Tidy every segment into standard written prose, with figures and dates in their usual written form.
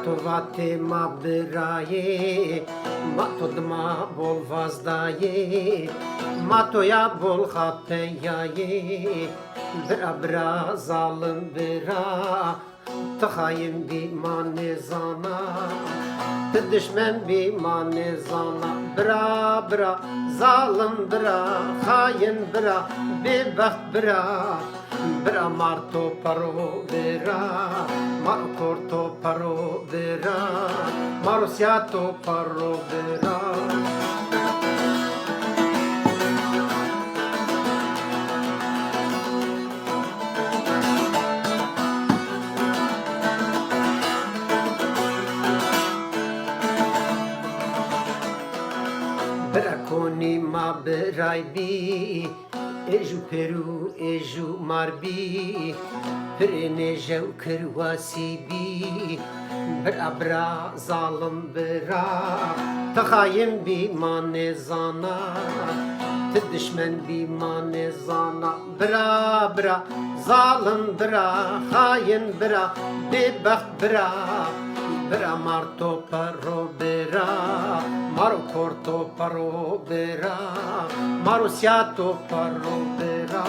Matuvate ma biraye, matodma bol vazdaye, matoya bol hapeyaye, bira bira zalim bira, tıkayım bir manezana, düşmen bir manezana, bira bira zalim bira, hain bira, bebaht bira. Bra marto paro vera, mar corto paro vera, marosiato paro vera. Bra koni ma brai bi. Eju Peru, eju Marbi, Pirinejeu Kırvasibi, Bra bra zalim bra, Takayim bi manezana, Düşmen bi manezana, Bra bra zalim bra, hain bra, bebaht bra, Bra marto paro bra, maro corto paro bra, marosiato paro bra.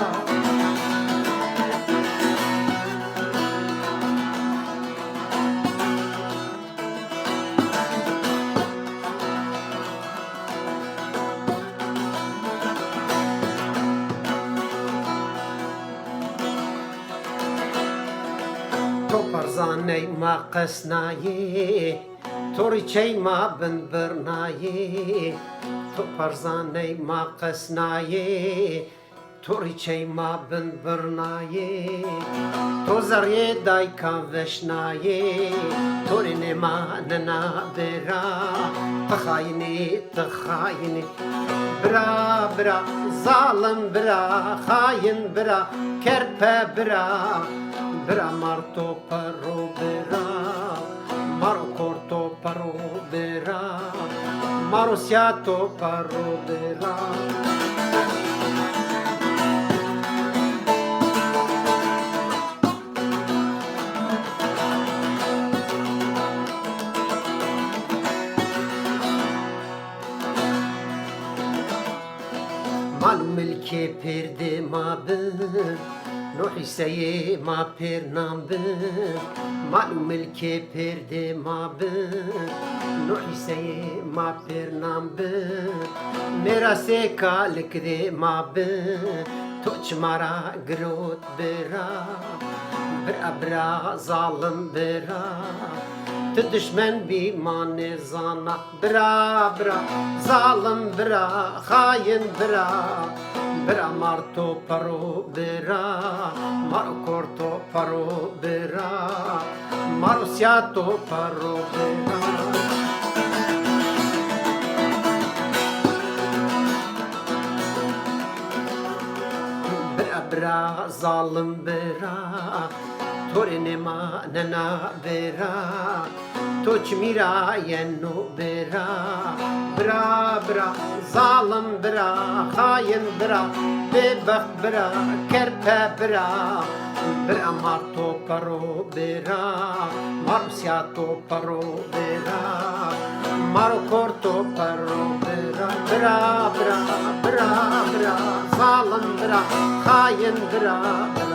Toparzaney ma qesnaye, Toriçey ma bin birnaye, Toparzaney ma qesnaye, Toriçey ma bin birnaye, Tozarye dayka veşnaye, Torine ma nena bera, Tıkhayni, tıkhayni, Bra bra, zalim bra, hain bra, kerpe bra, Bra marto paro bera, maro corto paro bera, marosiato paro bera. Malum ilke perde mabın, Nuhi seye ma per nambın, Malum ilke perde mabın, Nuhi seye ma per nambın, Merase kalikde mabın, Toç mara grot bera, Bra bra zalim bera, Düşmen bir manezana, Bra bra zalim bra, hain bra, Bra marto paro bera, maro corto paro bera, marosiato paro bera. Bra bra zalim bera, Torine ma nena bera, Toç mira yenno bera, Bra bra zalim bra, hain bra, bebaht bra, kerpe bra, Bra marto paro bera, marosiato paro bera, maro corto paro bera, Bra bra bra bra, zalim bra, hain bra.